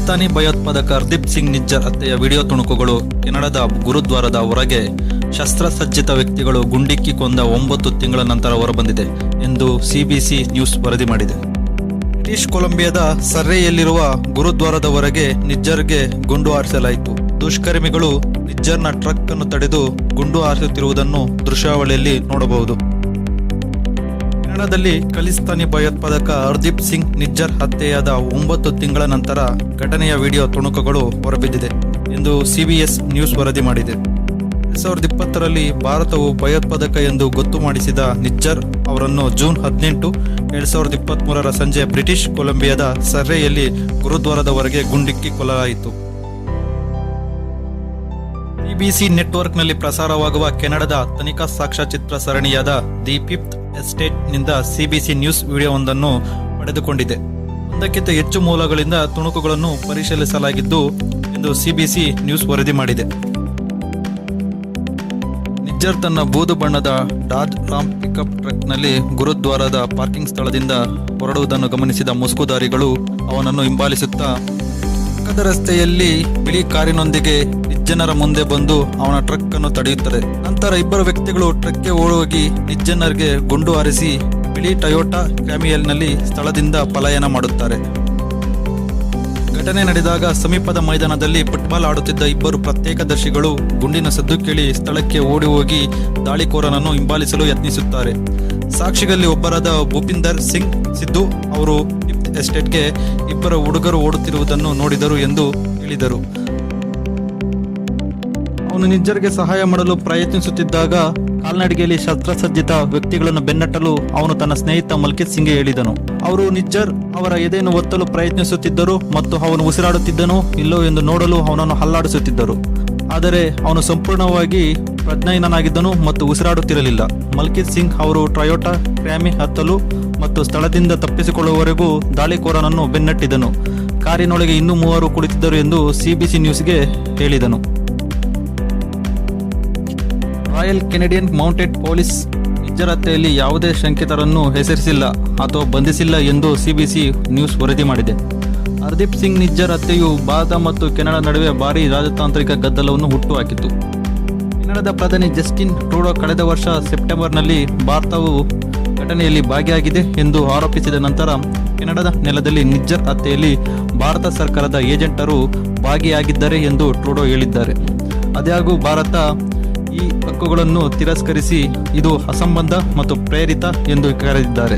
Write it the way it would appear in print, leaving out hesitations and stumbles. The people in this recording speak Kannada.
ಖಲಿಸ್ತಾನಿ ಭಯೋತ್ಪಾದಕ ಹರ್ದೀಪ್ ಸಿಂಗ್ ನಿಜ್ಜರ್ ಹತ್ಯೆಯ ವಿಡಿಯೋ ತುಣುಕುಗಳು ಕೆನಡಾದ ಗುರುದ್ವಾರದ ಹೊರಗೆ ಶಸ್ತ್ರಸಜ್ಜಿತ ವ್ಯಕ್ತಿಗಳು ಗುಂಡಿಕ್ಕಿ ಕೊಂದ 9 ತಿಂಗಳ ನಂತರ ಹೊರಬಂದಿದೆ ಎಂದು ಸಿಬಿಸಿ ನ್ಯೂಸ್ ವರದಿ ಮಾಡಿದೆ. ಬ್ರಿಟಿಷ್ ಕೊಲಂಬಿಯಾದ ಸರ್ರೆಯಲ್ಲಿರುವ ಗುರುದ್ವಾರದ ಹೊರಗೆ ನಿಜ್ಜರ್ಗೆ ಗುಂಡು ಹಾರಿಸಲಾಯಿತು. ದುಷ್ಕರ್ಮಿಗಳು ನಿಜ್ಜರ್ನ ಟ್ರಕ್ ಅನ್ನು ತಡೆದು ಗುಂಡು ಹಾರಿಸುತ್ತಿರುವುದನ್ನು ದೃಶ್ಯಾವಳಿಯಲ್ಲಿ ನೋಡಬಹುದು. ಕೆನಡಾದಲ್ಲಿ ಖಲಿಸ್ತಾನಿ ಭಯೋತ್ಪಾದಕ ಹರ್ದೀಪ್ ಸಿಂಗ್ ನಿಜ್ಜರ್ ಹತ್ಯೆಯಾದ 9 ತಿಂಗಳ ನಂತರ ಘಟನೆಯ ವಿಡಿಯೋ ತುಣುಕುಗಳು ಹೊರಬಿದ್ದಿದೆ ಎಂದು ಸಿಬಿಎಸ್ ನ್ಯೂಸ್ ವರದಿ ಮಾಡಿದೆ. 2020ರಲ್ಲಿ ಭಾರತವು ಭಯೋತ್ಪಾದಕ ಎಂದು ಗೊತ್ತು ಮಾಡಿಸಿದ ನಿಜ್ಜರ್ ಅವರನ್ನು ಜೂನ್ 18, 2023ರ ಸಂಜೆ ಬ್ರಿಟಿಷ್ ಕೊಲಂಬಿಯಾದ ಸರ್ರೆಯಲ್ಲಿ ಗುರುದ್ವಾರದ ಹೊರಗೆ ಗುಂಡಿಕ್ಕಿ ಕೊಲ್ಲಲಾಯಿತು. ಸಿಬಿಸಿ ನೆಟ್ವರ್ಕ್ನಲ್ಲಿ ಪ್ರಸಾರವಾಗುವ ಕೆನಡಾದ ತನಿಖಾ ಸಾಕ್ಷ್ಯಚಿತ್ರ ಸರಣಿಯಾದ ದಿ ಫಿಫ್ತ್ ಎಸ್ಟೇಟ್ನಿಂದ ಸಿಬಿಸಿ ನ್ಯೂಸ್ ವಿಡಿಯೋವೊಂದನ್ನು ಪಡೆದುಕೊಂಡಿದೆ. 1ಕ್ಕಿಂತ ಹೆಚ್ಚು ಮೂಲಗಳಿಂದ ತುಣುಕುಗಳನ್ನು ಪರಿಶೀಲಿಸಲಾಗಿದ್ದು ಎಂದು ಸಿಬಿಸಿ ನ್ಯೂಸ್ ವರದಿ ಮಾಡಿದೆ. ನಿಜ್ಜರ್ ತನ್ನ ಬೂದು ಬಣ್ಣದ ಡಾಜ್ ರಾಮ್ ಪಿಕಪ್ ಟ್ರಕ್ನಲ್ಲಿ ಗುರುದ್ವಾರದ ಪಾರ್ಕಿಂಗ್ ಸ್ಥಳದಿಂದ ಹೊರಡುವುದನ್ನು ಗಮನಿಸಿದ ಮುಸುಕುದಾರಿಗಳು ಅವನನ್ನು ಹಿಂಬಾಲಿಸುತ್ತಾ ಪಕ್ಕದ ರಸ್ತೆಯಲ್ಲಿ ಬಿಳಿ ಕಾರಿನೊಂದಿಗೆ ನಿಜ್ಜನರ ಮುಂದೆ ಬಂದು ಅವನ ಟ್ರಕ್ ಅನ್ನು ತಡೆಯುತ್ತದೆ. ನಂತರ ಇಬ್ಬರು ವ್ಯಕ್ತಿಗಳು ಟ್ರಕ್ಗೆ ಓಡೋಗಿ ನಿಜ್ಜನರ್ಗೆ ಗುಂಡು ಹಾರಿಸಿ ಬಿಳಿ ಟೊಯೋಟಾ ಕ್ಯಾಮಿಯಲ್ನಲ್ಲಿ ಸ್ಥಳದಿಂದ ಪಲಾಯನ ಮಾಡುತ್ತಾರೆ. ಘಟನೆ ನಡೆದಾಗ ಸಮೀಪದ ಮೈದಾನದಲ್ಲಿ ಫುಟ್ಬಾಲ್ ಆಡುತ್ತಿದ್ದ ಇಬ್ಬರು ಪ್ರತ್ಯೇಕದರ್ಶಿಗಳು ಗುಂಡಿನ ಸದ್ದು ಕೇಳಿ ಸ್ಥಳಕ್ಕೆ ಓಡಿ ಹೋಗಿ ದಾಳಿಕೋರನನ್ನು ಹಿಂಬಾಲಿಸಲು ಯತ್ನಿಸುತ್ತಾರೆ. ಸಾಕ್ಷಿಗಳಲ್ಲಿ ಒಬ್ಬರಾದ ಭೂಪಿಂದರ್ ಸಿಂಗ್ ಸಿದ್ದು ಅವರು ಫಿಫ್ತ್ ಎಸ್ಟೇಟ್ಗೆ ಇಬ್ಬರು ಹುಡುಗರು ಓಡುತ್ತಿರುವುದನ್ನು ನೋಡಿದರು ಎಂದು ಹೇಳಿದರು. ಅವನು ನಿಜ್ಜರ್ಗೆ ಸಹಾಯ ಮಾಡಲು ಪ್ರಯತ್ನಿಸುತ್ತಿದ್ದಾಗ ಕಾಲ್ನಡಿಗೆಯಲ್ಲಿ ಶಸ್ತ್ರಸಜ್ಜಿತ ವ್ಯಕ್ತಿಗಳನ್ನು ಬೆನ್ನಟ್ಟಲು ಅವನು ತನ್ನ ಸ್ನೇಹಿತ ಮಲ್ಕಿತ್ ಸಿಂಗ್ಗೆ ಹೇಳಿದನು. ಅವರು ನಿಜ್ಜರ್ ಅವರ ಎದೆಯನ್ನು ಒತ್ತಲು ಪ್ರಯತ್ನಿಸುತ್ತಿದ್ದರು ಮತ್ತು ಅವನು ಉಸಿರಾಡುತ್ತಿದ್ದನೋ ಇಲ್ಲೋ ಎಂದು ನೋಡಲು ಅವನನ್ನು ಹಲ್ಲಾಡಿಸುತ್ತಿದ್ದರು. ಆದರೆ ಅವನು ಸಂಪೂರ್ಣವಾಗಿ ಪ್ರಜ್ಞಾಹೀನನಾಗಿದ್ದನು ಮತ್ತು ಉಸಿರಾಡುತ್ತಿರಲಿಲ್ಲ. ಮಲ್ಕಿತ್ ಸಿಂಗ್ ಅವರು ಟೊಯೋಟಾ ಕ್ಯಾಮಿ ಹತ್ತಲು ಮತ್ತು ಸ್ಥಳದಿಂದ ತಪ್ಪಿಸಿಕೊಳ್ಳುವವರೆಗೂ ದಾಳಿಕೋರನನ್ನು ಬೆನ್ನಟ್ಟಿದನು. ಕಾರಿನೊಳಗೆ ಇನ್ನೂ 3 ಕುಳಿತಿದ್ದರು ಎಂದು ಸಿಬಿಸಿ ನ್ಯೂಸ್ಗೆ ಹೇಳಿದನು. Royal Canadian mounted police Nijjar ಹತ್ಯೆಯಲ್ಲಿ ಯಾವುದೇ ಶಂಕಿತರನ್ನು ಹೆಸರಿಸಿಲ್ಲ ಅಥವಾ ಬಂಧಿಸಿಲ್ಲ ಎಂದು ಸಿಬಿಸಿ ನ್ಯೂಸ್ ವರದಿ ಮಾಡಿದೆ. ಹರ್ದೀಪ್ ಸಿಂಗ್ ನಿಜ್ಜರ್ ಹತ್ಯೆಯು ಭಾರತ ಮತ್ತು ಕೆನಡಾ ನಡುವೆ ಭಾರೀ ರಾಜತಾಂತ್ರಿಕ ಗದ್ದಲವನ್ನು ಹುಟ್ಟುಹಾಕಿತು. ಕೆನಡಾದ ಪ್ರಧಾನಿ ಜಸ್ಟಿನ್ ಟ್ರೂಡೋ ಕಳೆದ ವರ್ಷ ಸೆಪ್ಟೆಂಬರ್ನಲ್ಲಿ ಭಾರತವು ಘಟನೆಯಲ್ಲಿ ಭಾಗಿಯಾಗಿದೆ ಎಂದು ಆರೋಪಿಸಿದ ನಂತರ ಕೆನಡಾದ ನೆಲದಲ್ಲಿ ನಿಜ್ಜರ್ ಹತ್ಯೆಯಲ್ಲಿ ಭಾರತ ಸರ್ಕಾರದ ಏಜೆಂಟರು ಭಾಗಿಯಾಗಿದ್ದಾರೆ ಎಂದು ಟ್ರೂಡೋ ಹೇಳಿದ್ದಾರೆ. ಆದಾಗ್ಯೂ ಭಾರತ ಈ ಹಕ್ಕುಗಳನ್ನು ತಿರಸ್ಕರಿಸಿ ಇದು ಅಸಂಬದ್ಧ ಮತ್ತು ಪ್ರೇರಿತ ಎಂದು ಕರೆದಿದ್ದಾರೆ.